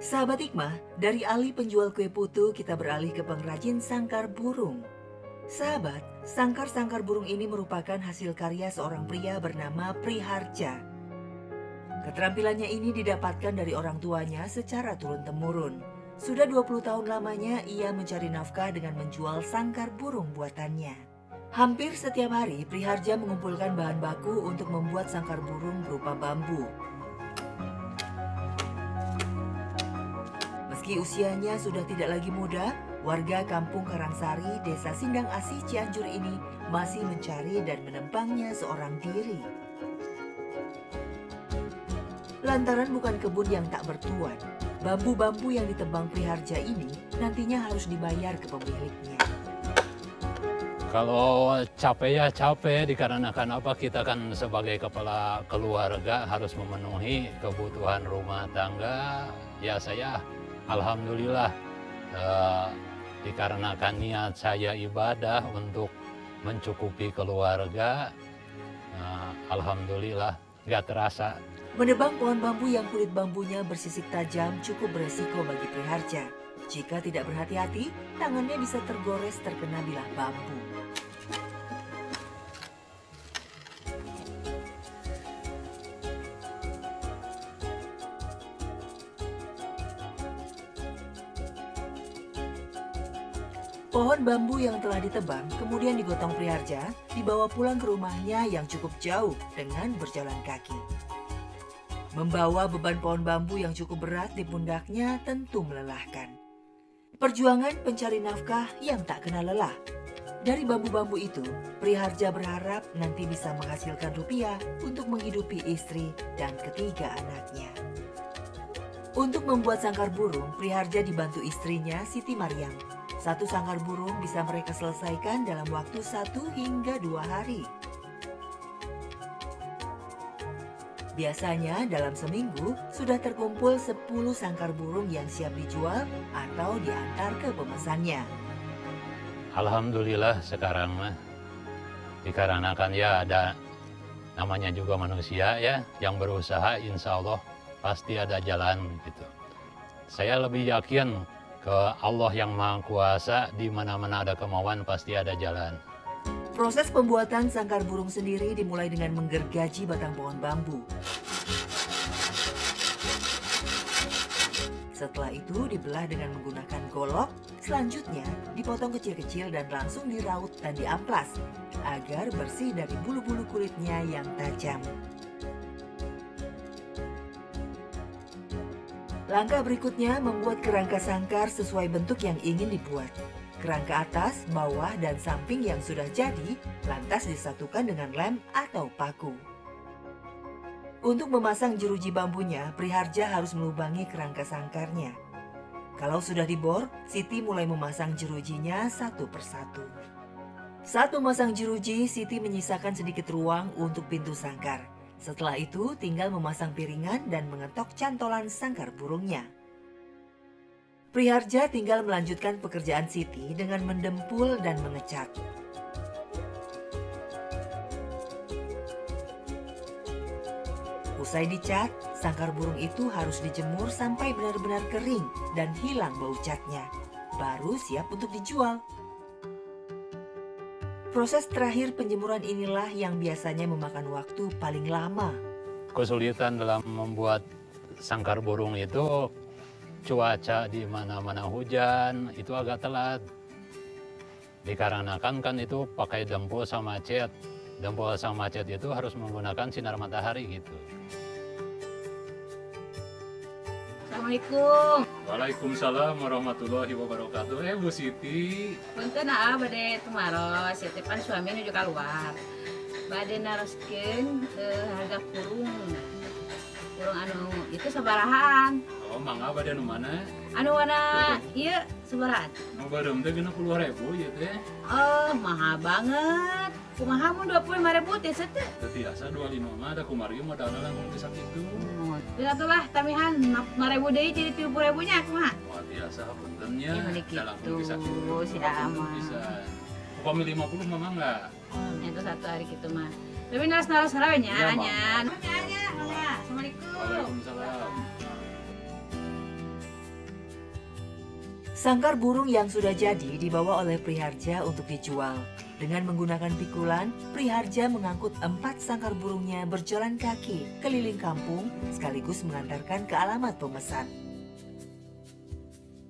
Sahabat Hikmah, dari alih penjual kue putu kita beralih ke pengrajin sangkar burung. Sahabat, sangkar-sangkar burung ini merupakan hasil karya seorang pria bernama Priharja. Keterampilannya ini didapatkan dari orang tuanya secara turun-temurun. Sudah 20 tahun lamanya ia mencari nafkah dengan menjual sangkar burung buatannya. Hampir setiap hari Priharja mengumpulkan bahan baku untuk membuat sangkar burung berupa bambu. Meski usianya sudah tidak lagi muda, warga kampung Karangsari, Desa Sindang Asih, Cianjur ini masih mencari dan menempangnya seorang diri. Lantaran bukan kebun yang tak bertuan, bambu-bambu yang ditebang Priharja ini nantinya harus dibayar ke pemiliknya. Kalau capek ya capek, dikarenakan apa, kita kan sebagai kepala keluarga harus memenuhi kebutuhan rumah tangga. Ya saya alhamdulillah dikarenakan niat saya ibadah untuk mencukupi keluarga, alhamdulillah nggak terasa. Menebang pohon bambu yang kulit bambunya bersisik tajam cukup beresiko bagi Priharja. Jika tidak berhati-hati, tangannya bisa tergores terkena bilah bambu. Pohon bambu yang telah ditebang kemudian digotong Priharja, dibawa pulang ke rumahnya yang cukup jauh dengan berjalan kaki. Membawa beban pohon bambu yang cukup berat di pundaknya tentu melelahkan. Perjuangan pencari nafkah yang tak kenal lelah. Dari bambu-bambu itu, Priharja berharap nanti bisa menghasilkan rupiah untuk menghidupi istri dan ketiga anaknya. Untuk membuat sangkar burung, Priharja dibantu istrinya Siti Mariam. Satu sangkar burung bisa mereka selesaikan dalam waktu 1 hingga 2 hari. Biasanya dalam seminggu sudah terkumpul 10 sangkar burung yang siap dijual atau diantar ke pemesannya. Alhamdulillah sekarang mah dikarenakan ya ada namanya juga manusia ya yang berusaha, insya Allah pasti ada jalan gitu. Saya lebih yakin ke Allah yang Maha Kuasa, di mana-mana ada kemauan pasti ada jalan. Proses pembuatan sangkar burung sendiri dimulai dengan menggergaji batang pohon bambu. Setelah itu dibelah dengan menggunakan golok, selanjutnya dipotong kecil-kecil dan langsung diraut dan diamplas agar bersih dari bulu-bulu kulitnya yang tajam. Langkah berikutnya membuat kerangka sangkar sesuai bentuk yang ingin dibuat. Kerangka atas, bawah, dan samping yang sudah jadi lantas disatukan dengan lem atau paku. Untuk memasang jeruji bambunya, Priharja harus melubangi kerangka sangkarnya. Kalau sudah dibor, Siti mulai memasang jerujinya satu persatu. Saat memasang jeruji, Siti menyisakan sedikit ruang untuk pintu sangkar. Setelah itu tinggal memasang piringan dan mengetok cantolan sangkar burungnya. Priharja tinggal melanjutkan pekerjaan Siti dengan mendempul dan mengecat. Usai dicat, sangkar burung itu harus dijemur sampai benar-benar kering dan hilang bau catnya. Baru siap untuk dijual. Proses terakhir penjemuran inilah yang biasanya memakan waktu paling lama. Kesulitan dalam membuat sangkar burung itu cuaca di mana-mana hujan, itu agak telat. Dikarenakan kan itu pakai dempul sama cat. Dempul sama cat itu harus menggunakan sinar matahari gitu. Assalamualaikum. Waalaikumsalam warahmatullahi wabarakatuh. Bu Siti. Punten bade tumaros, ya tepan suami nuju keluar. Bade naroskeun harga kurung. Kurung anu itu sabarahan. Oh, mangga bade anu mana? Anu warna ieu sabarahan. Nu bareum teh 60.000 ieu teh. Oh, mahal banget. Kumaha mun 25.000 teh sete. Teu tiasa 25 mah da kumari modalna langsung bisa kitu. Ya atulah tamihan 5.000 deui jadi 30.000 nya kumaha? Wah, biasa puntennya. Ya meunik kitu si Ama. Bisa. Upami 50 mah mangga. Itu satu hari gitu mah. Tapi naras-naras harawe nya Ya, anya. Assalamualaikum. Waalaikumsalam. Sangkar burung yang sudah jadi dibawa oleh Priharja untuk dijual. Dengan menggunakan pikulan, Priharja mengangkut 4 sangkar burungnya berjalan kaki keliling kampung sekaligus mengantarkan ke alamat pemesan.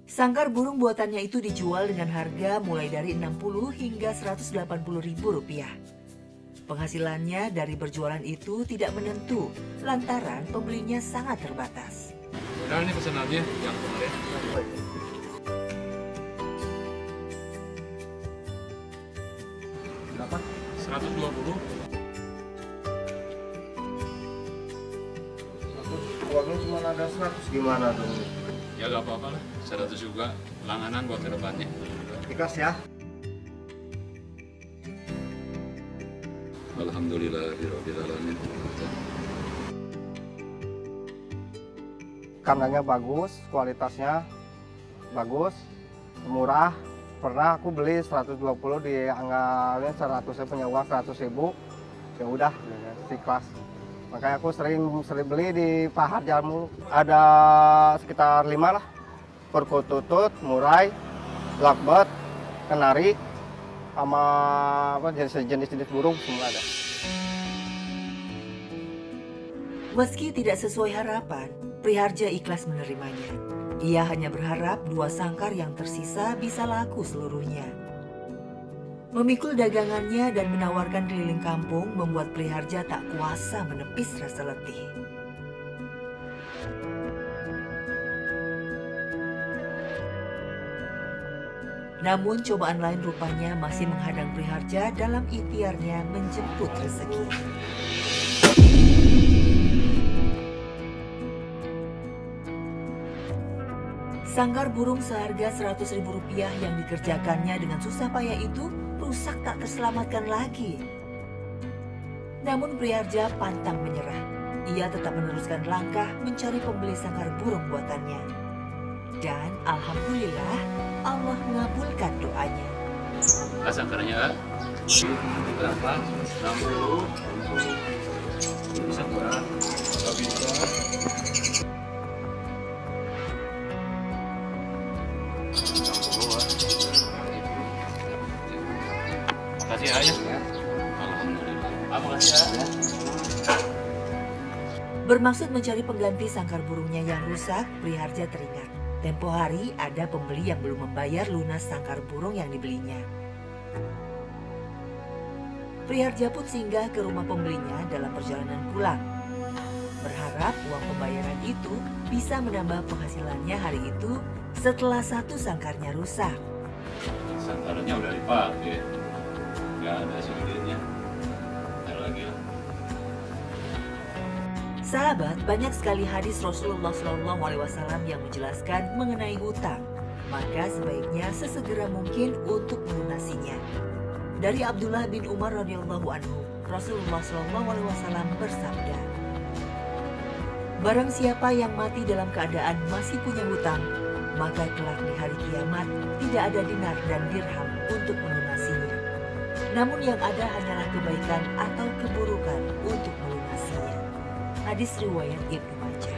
Sangkar burung buatannya itu dijual dengan harga mulai dari 60 hingga 180 ribu rupiah. Penghasilannya dari berjualan itu tidak menentu lantaran pembelinya sangat terbatas. Udah ini pesanannya yang kemarin. Berapa? 120. Uangnya cuma ada 100, gimana dong? Ya gak apa-apa lah, 100 juga langganan buat kedepannya. Ikhlas ya? Alhamdulillahirrahmanirrahim. Kandangnya bagus, kualitasnya bagus, murah. Pernah aku beli 120 dianggarin 100, saya punya uang 100 ribu. Ya udah, ikhlas. Makanya aku sering beli di Pak Harja mulu. Ada sekitar 5 lah. Perkututut, murai, blackbird, kenari, sama apa jenis-jenis burung semua ada. Meski tidak sesuai harapan, Priharja ikhlas menerimanya. Ia hanya berharap 2 sangkar yang tersisa bisa laku seluruhnya. Memikul dagangannya dan menawarkan keliling kampung membuat Priharja tak kuasa menepis rasa letih. Namun cobaan lain rupanya masih menghadang Priharja dalam ikhtiarnya menjemput rezeki. Sangkar burung seharga 100 ribu rupiah yang dikerjakannya dengan susah payah itu rusak tak terselamatkan lagi. Namun Priharja pantang menyerah. Ia tetap meneruskan langkah mencari pembeli sangkar burung buatannya. Dan alhamdulillah Allah mengabulkan doanya. Sangkarnya berapa? 60. Bisa kurang? Gak bisa. Makasih ya. Alhamdulillah. Makasih ya. Bermaksud mencari pengganti sangkar burungnya yang rusak, Priharja teringat. Tempo hari ada pembeli yang belum membayar lunas sangkar burung yang dibelinya. Priharja pun singgah ke rumah pembelinya dalam perjalanan pulang. Berharap uang pembayaran itu bisa menambah penghasilannya hari itu setelah 1 sangkarnya rusak. Sangkarnya udah dipakai. Gak ada sulitnya. Ada lagi lah. Sahabat, banyak sekali hadis Rasulullah SAW yang menjelaskan mengenai hutang. Maka sebaiknya sesegera mungkin untuk melunasinya. Dari Abdullah bin Umar radhiyallahu anhu, Rasulullah SAW bersabda, "Barang siapa yang mati dalam keadaan masih punya hutang, maka kelak di hari kiamat tidak ada dinar dan dirham untuk melunasinya. Namun yang ada hanyalah kebaikan atau keburukan untuk melunasinya." Hadis riwayat Ibnu Majah.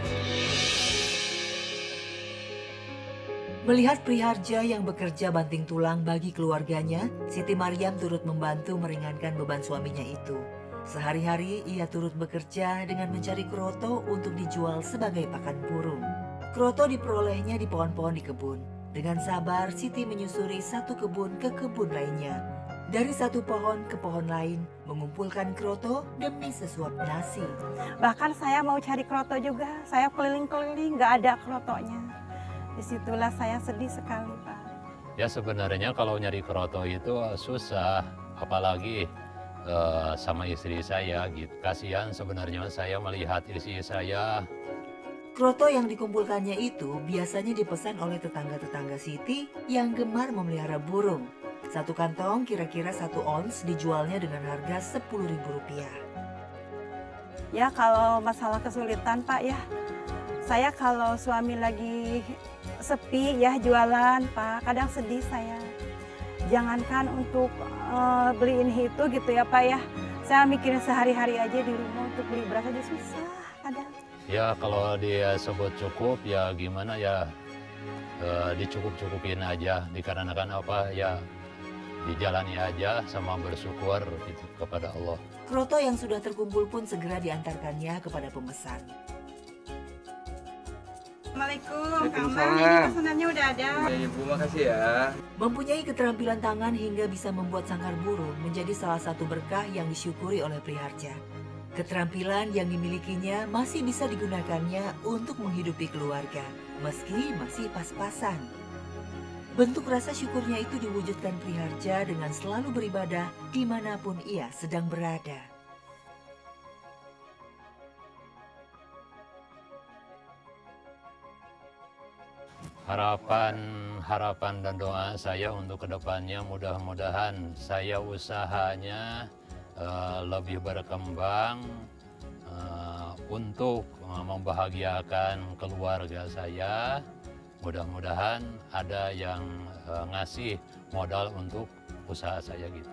Melihat Priharja yang bekerja banting tulang bagi keluarganya, Siti Maryam turut membantu meringankan beban suaminya itu. Sehari-hari ia turut bekerja dengan mencari kroto untuk dijual sebagai pakan burung. Kroto diperolehnya di pohon-pohon di kebun. Dengan sabar, Siti menyusuri satu kebun ke kebun lainnya. Dari satu pohon ke pohon lain, mengumpulkan kroto demi sesuap nasi. Bahkan saya mau cari kroto juga, saya keliling-keliling gak ada krotonya. Disitulah saya sedih sekali, Pak. Ya sebenarnya kalau nyari kroto itu susah, apalagi sama istri saya gitu. Kasihan sebenarnya saya melihat istri saya. Kroto yang dikumpulkannya itu biasanya dipesan oleh tetangga-tetangga Siti yang gemar memelihara burung. Satu kantong kira-kira 1 ons dijualnya dengan harga Rp10.000. Ya kalau masalah kesulitan Pak ya, saya kalau suami lagi sepi ya jualan Pak, kadang sedih saya. Jangankan untuk beli ini itu gitu ya Pak ya, saya mikirin sehari-hari aja di rumah untuk beli beras aja susah kadang. Ya kalau dia sebut cukup ya gimana ya, dicukup-cukupin aja, dikarenakan apa ya, dijalani aja sama bersyukur gitu kepada Allah. Kroto yang sudah terkumpul pun segera diantarkannya kepada pemesan. Assalamualaikum, Kang Mang. Waalaikumsalam. Ini pesanannya udah ada. Ibu makasih ya. Mempunyai keterampilan tangan hingga bisa membuat sangkar burung menjadi salah satu berkah yang disyukuri oleh Priharja. Keterampilan yang dimilikinya masih bisa digunakannya untuk menghidupi keluarga, meski masih pas-pasan. Bentuk rasa syukurnya itu diwujudkan Priharja dengan selalu beribadah dimanapun ia sedang berada. Harapan dan doa saya untuk kedepannya mudah-mudahan saya usahanya lebih berkembang untuk membahagiakan keluarga saya. Mudah-mudahan ada yang ngasih modal untuk usaha saya gitu.